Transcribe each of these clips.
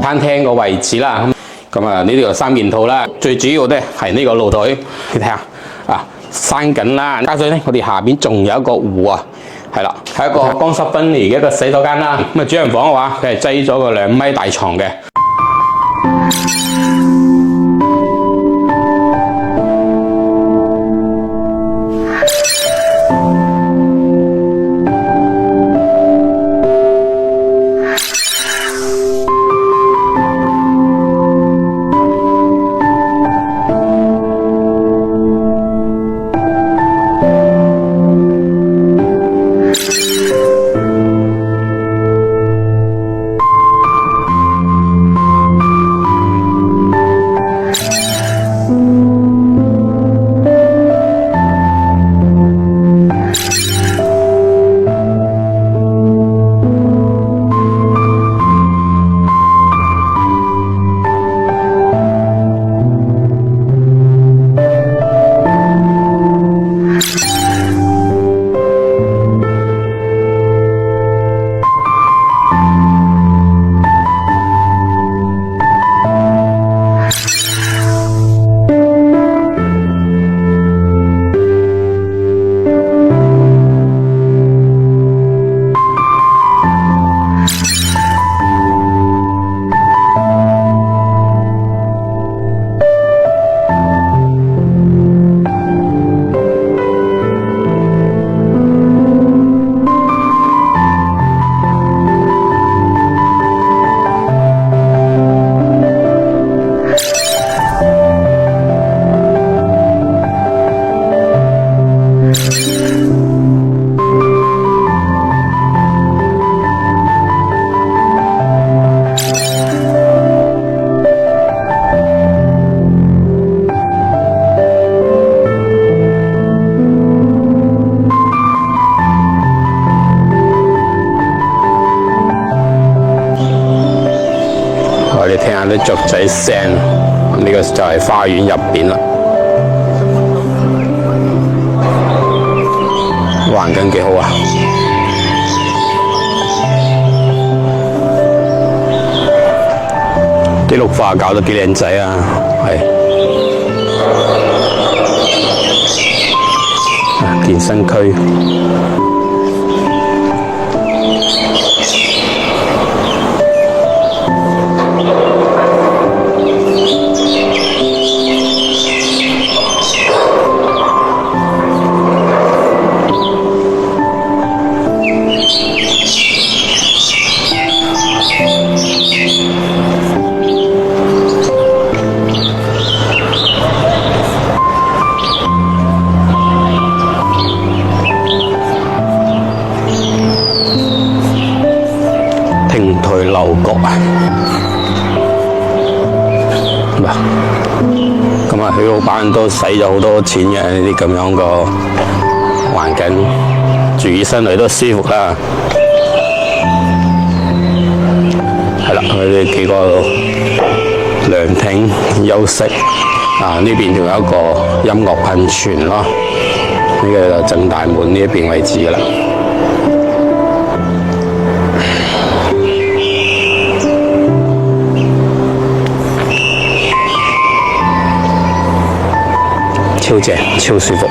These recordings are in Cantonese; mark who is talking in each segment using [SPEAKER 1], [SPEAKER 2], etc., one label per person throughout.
[SPEAKER 1] 餐廳個位置啦。咁啊，呢度有3件套啦，最主要咧係呢個露台，你睇下啊，閂緊啦。加上咧，我哋下邊仲有一個湖啊，係啦，係一個乾濕分離嘅一個洗手間啦。咁啊，主人房嘅話，佢係擠咗個2米大床嘅。我哋聽下啲雀仔聲，呢個就係花園入邊啦，環境幾好啊！啲綠化搞得幾靚仔啊，係健身區。亭台樓閣啊！咁啊，許老闆都使咗好多錢嘅呢啲咁樣個環境，住起身嚟都舒服啦。係啦，佢哋幾個涼亭休息啊，呢邊仲有一個音樂噴泉咯。呢個就正大門呢一邊位置噶啦。超正，超舒服。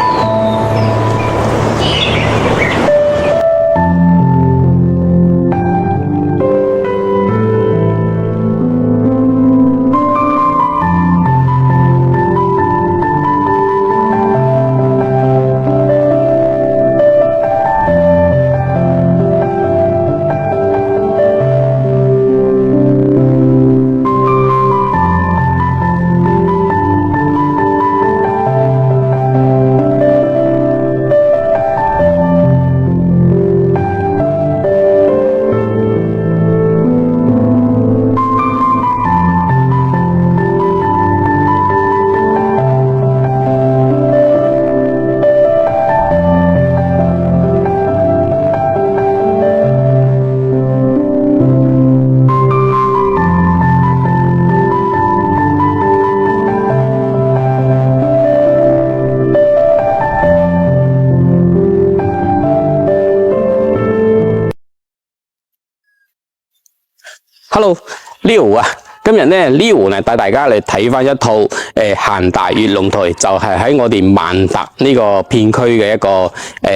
[SPEAKER 1] Hello，Leo 啊，今日咧 Leo 咧帶大家嚟睇翻一套咸大越龍台，就係喺我哋萬達呢個片區嘅一個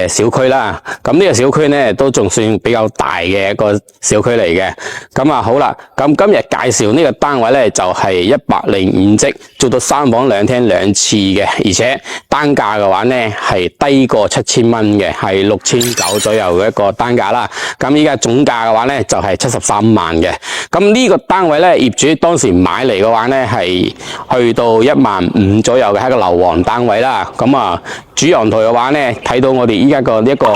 [SPEAKER 1] 小區啦。咁呢個小區咧都仲算比較大嘅一個小區嚟嘅。咁啊好啦，咁今日介紹呢個單位咧就係105呎，做到3房2廳2廁嘅，而且單價嘅話咧係低過7000蚊嘅，係6900左右嘅一個單價啦。咁依家總價嘅話咧就係73萬嘅。咁呢個單位咧業主當時買嚟嘅話咧係去到15000左右嘅，係一個樓王單位啦。咁啊主陽台嘅話咧睇到我哋依家個一個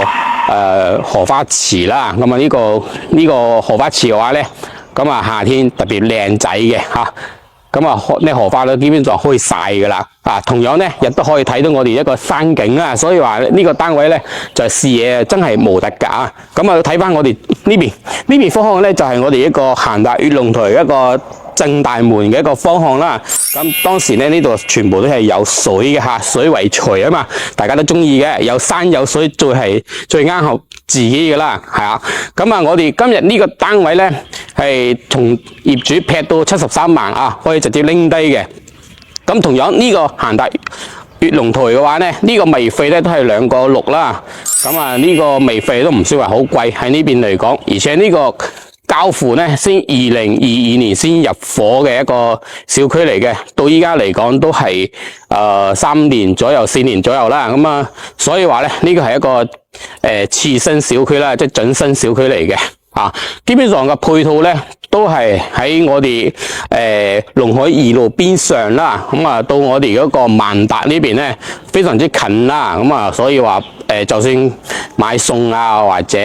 [SPEAKER 1] 荷花池啦。咁啊呢個荷花池嘅話咧，咁啊夏天特別靚仔嘅吓。咁啊，呢荷花咧基本上可以曬噶啦，同樣咧亦都可以睇到我哋一個山景啦，所以話呢個單位咧就係視野真係無敵噶啊！咁啊睇翻我哋呢邊方向咧就係我哋一個咸大越龍台一個正大門嘅一個方向啦。咁當時咧呢度全部都係有水嘅吓，水為財啊嘛，大家都中意嘅，有山有水最啱合自己嘅啦，係啊。咁啊，我哋今日呢個單位咧係從業主劈到73萬啊，可以直接拎低嘅。咁同樣呢個咸大越龍台嘅話咧，呢個微費咧都係2個6啦。咁啊呢個微費都唔算話好貴喺呢邊嚟講，而且呢個交付咧先2022年先入伙嘅一個小區嚟嘅，到依家嚟講都係3年左右4年左右啦。咁啊，所以話咧呢個係一個次新小區啦，即係準新小區嚟嘅。基本上嘅配套咧都係喺我哋龍海2路邊上啦，咁啊到我哋嗰個萬達呢邊咧非常之近啦，咁啊所以話就算買餸啊或者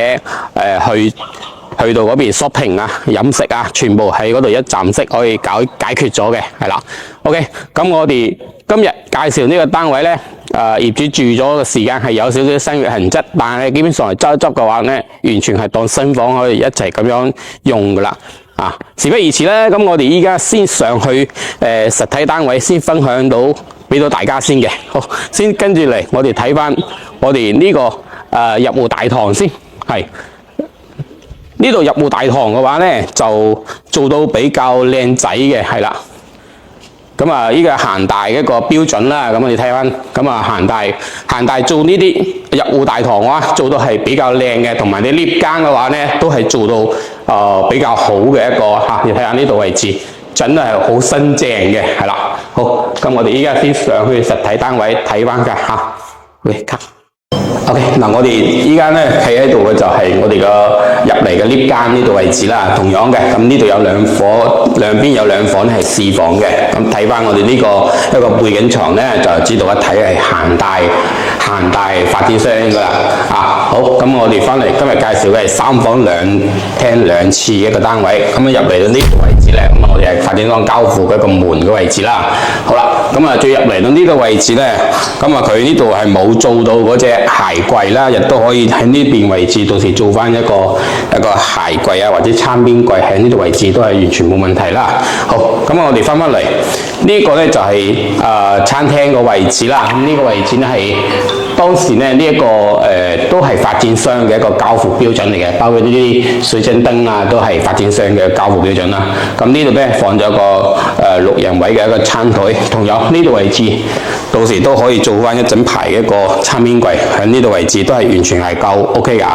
[SPEAKER 1] 去到嗰邊 shopping 啊、飲食啊，全部喺嗰度一站式可以解決咗嘅，係啦。OK， 咁我哋今日介紹呢個單位咧，業主住咗嘅時間係有少少生活痕跡，但係基本上係執一執嘅話咧，完全係當新房可以一齊咁樣用噶啦。事不宜遲咧，咁我哋依家先上去實體單位先分享到俾到大家先嘅。好，先跟住嚟我哋睇翻我哋呢個入戶大堂先，係。呢度入戶大堂嘅話咧，就做到比較靚仔嘅，係啦。咁啊，呢個咸大嘅一個標準啦。咁我哋睇翻，咁啊咸大做呢啲入戶大堂嘅話，做到係比較靚嘅，同埋啲 lift 間嘅話咧，都係做到比較好嘅一個嚇。你睇下呢度位置，真係好新淨嘅，係啦。好，咁我哋依家先上去實體單位睇翻㗎嚇。喂，OK， 嗱，我哋依家咧企喺度嘅就係我哋個入嚟嘅 lift 間呢度位置啦，同樣嘅，咁呢度有兩邊有2房係4房嘅，咁睇翻我哋呢個一個背景牆咧，就知道一睇係咸大發展商噶啦，好，咁我哋翻嚟今日介紹嘅係3房2廳2廁一個單位，咁入嚟到呢個位置咧，咁我哋係發展商交付嘅一個門嘅位置啦。好啦，咁啊最入嚟到呢個位置咧，咁啊佢呢度係冇做到嗰隻鞋櫃啦，亦都可以喺呢邊位置到時做翻一個鞋櫃啊，或者餐邊櫃喺呢度位置都係完全冇問題啦。好，咁我哋翻嚟呢個咧就係餐廳個位置啦。咁呢個位置咧係當時咧呢一個都係發展商嘅一個交付標準嚟嘅，包括呢啲水晶燈啊都係發展商嘅交付標準啦。咁呢度咧放咗個6人位嘅一個餐台，同樣呢度位置到時都可以做翻一整排嘅一個餐邊櫃喺呢度位置都係完全係夠 OK 㗎。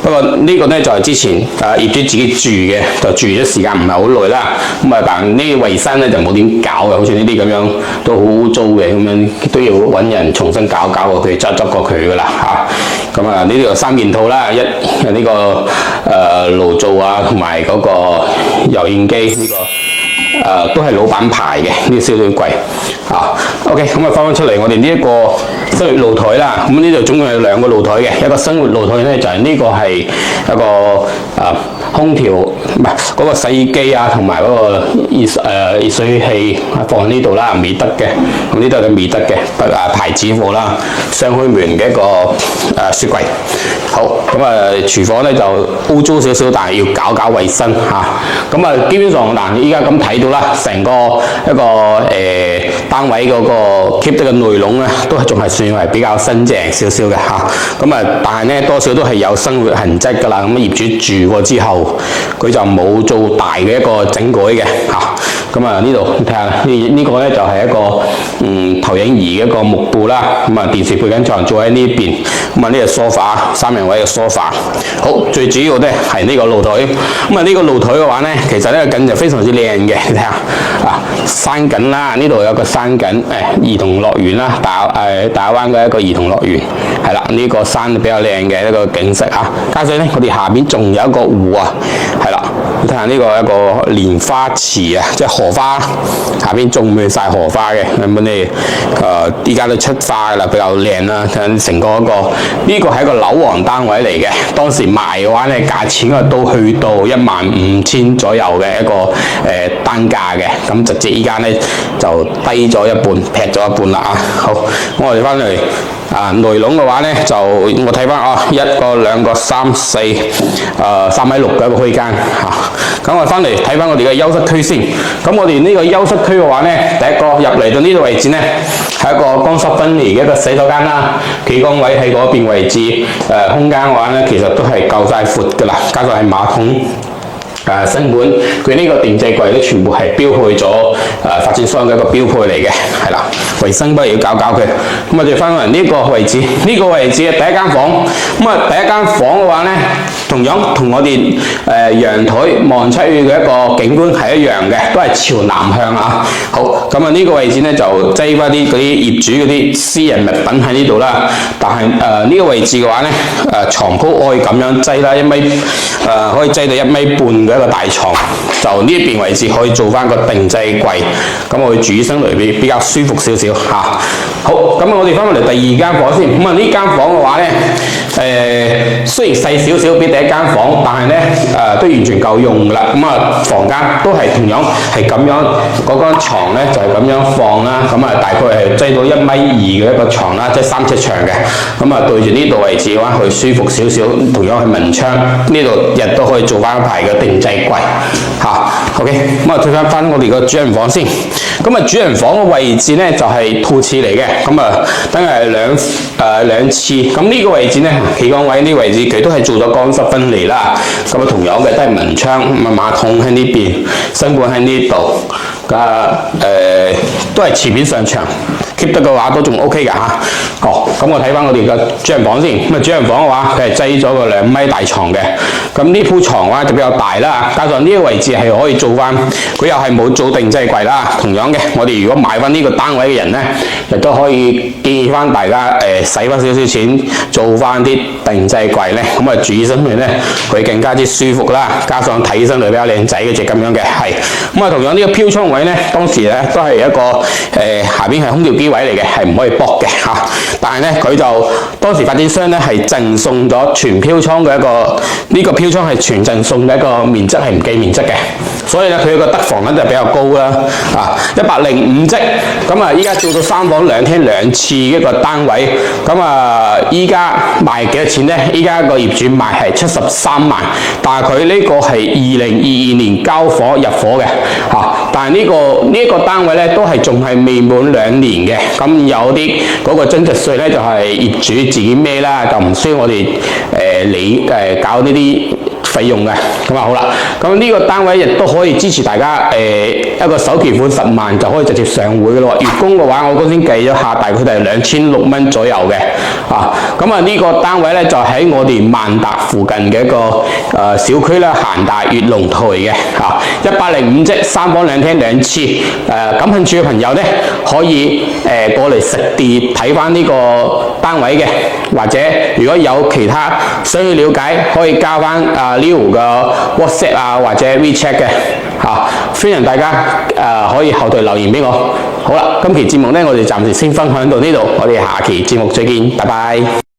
[SPEAKER 1] 不過呢個咧就係之前業主自己住嘅，就住咗時間唔係好耐啦。咁啊，但呢個衞生咧就冇點搞嘅，好似呢啲咁樣都好污糟嘅，咁樣都要揾人重新搞過佢，執過佢㗎啦嚇。咁啊，呢度有3件套啦，呢個爐灶啊，同埋嗰個油煙機呢個。都係老闆牌嘅呢個燒水櫃OK， 咁啊翻出嚟我哋呢一個生活露台啦。咁呢度總共有2個露台嘅，一個生活露台咧就係呢個係一個空調唔係嗰個洗衣機啊，同埋嗰個熱水器放喺呢度啦，美德嘅。咁呢度係美德嘅牌子貨啦，雙開門嘅一個雪櫃。好，咁廚房咧就污糟少少，但係要搞衞生嚇。咁基本上嗱，依家咁睇到啦，成個一個單位嗰個 keep 得嘅內籠咧，都係仲係算算係比較新淨少少嘅嚇。咁啊，但係咧多少都係有生活痕跡㗎啦。咁業主住過之後，佢就冇做大嘅一個整改嘅嚇。咁啊呢度你睇下呢個咧就係一個投影儀嘅一個幕布啦。咁啊電視背景牆做喺呢邊。咁啊呢個梳化3人位嘅梳化。好，最主要咧係呢個露台。咁啊呢個露台嘅話咧，其實呢個景就非常之靚嘅。你睇下啊，山景啦，呢度有個山景兒童樂園啦，大灣嘅一個兒童樂園係啦。呢個山比較靚嘅一個景色啊。加上咧，我哋下邊仲有一個湖啊，係啦。你睇下呢個一個蓮花池啊，即係荷花，下邊種滿晒荷花嘅。咁你依家都出花啦，比較靚啦。睇成個一個呢個係一個樓王單位嚟嘅，當時賣嘅話咧，價錢都去到15000左右嘅一個單價嘅。咁直接依家咧就低咗一半，劈咗一半啦啊！好，我哋翻嚟。內籠嘅話咧，就我睇翻1個、2個、3、4，3.6米嘅一個區間嚇。咁我翻嚟睇翻我哋嘅休息區先。咁我哋呢個休息區嘅話咧，第一個入嚟到呢個位置咧，係一個乾濕分離嘅一個洗手間啦。企缸位喺嗰邊位置，空間嘅話咧，其實都係夠晒闊㗎啦，加上係馬桶。新盤佢呢個電製櫃咧，全部係標配咗發展商嘅一個標配嚟嘅，係啦，衞生不如要搞佢。咁我哋翻嚟呢個位置，呢個位置嘅第一間房。咁啊，第一間房嘅話咧，同樣同我哋陽台望出去嘅一個景觀係一樣嘅，都係朝南向啊。好，咁啊呢個位置咧就擠翻啲嗰啲業主嗰啲私人物品喺呢度啦。但係呢個位置嘅話咧，床鋪可以咁樣擠啦，1米可以擠到1.5米嘅一個大床，就呢邊位置可以做翻個定制櫃，咁我哋住起身嚟比較舒服少少嚇。好，咁我哋翻返嚟第二間房先。咁啊呢間房嘅話咧，雖然細少少比第一間房，但係咧都完全夠用㗎啦。咁啊房間都係同樣係咁樣，嗰間床咧就係咁樣放啦。咁啊大概係擠到1.2米嘅一個床啦，即係3尺長嘅。咁啊對住呢度位置嘅話，佢舒服少少，同樣係文窗，呢度亦都可以做翻一排嘅定制櫃嚇。OK， 咁啊退翻我哋個主人房先。咁啊主人房嘅位置咧就係套廁嚟嘅。咁啊等係兩廁。咁呢個位置咧，企缸位呢個位置佢都係做咗乾濕分離啦。咁啊同樣嘅都係文窗，咁啊馬桶喺呢邊，新盤喺呢度。都係前面上牆 keep 得嘅話都仲 OK 㗎嚇。咁我睇翻我哋嘅主人房先。咁啊主人房嘅話，佢係擠咗個2米大床嘅。咁呢鋪床嘅話就比較大啦，加上呢個位置係可以做翻，佢又係冇做定制櫃啦。同樣嘅，我哋如果買翻呢個單位嘅人咧，亦都可以建議翻大家使翻少少錢做翻啲定制櫃咧，咁啊住起身嚟咧佢更加之舒服啦，加上睇起身嚟比較靚仔嗰隻咁樣嘅係。咁啊同樣呢個飄窗位咧，當時咧都係一個下邊係空調機位嚟嘅，係唔可以駁嘅嚇。但係咧佢就當時發展商咧係贈送咗全飄窗嘅一個呢個飄窗係全贈送嘅一個面積係唔計面積嘅，所以咧佢個得房咧就比較高啦，105呎。咁啊依家做到3房2廳2廁一個單位，咁啊依家賣幾多錢咧？依家個業主賣係73萬，但係佢呢個係2022年交火入伙嘅嚇。但係呢個單位咧都係仲係未滿2年嘅，咁有啲嗰個增值稅咧就係業主自己孭啦，就唔需要我哋搞呢啲費用嘅。咁啊好啦，咁呢個單位亦都可以支持大家一個首期款10萬就可以直接上會嘅咯。月供嘅話，我剛先計咗下，大概係2600蚊左右嘅咁啊呢個單位咧就喺我哋萬達附近嘅一個小區啦，閒大悅龍台嘅105呎3房2廳2廁。感興趣嘅朋友咧可以過嚟實地睇翻呢個單位嘅，或者如果有其他想要了解，可以加翻Leo 嘅 WhatsApp 或者 WeChat 嘅歡迎大家可以後台留言俾我。好啦，今期節目咧我哋暫時先分享到呢度，我哋下期節目再見，拜拜。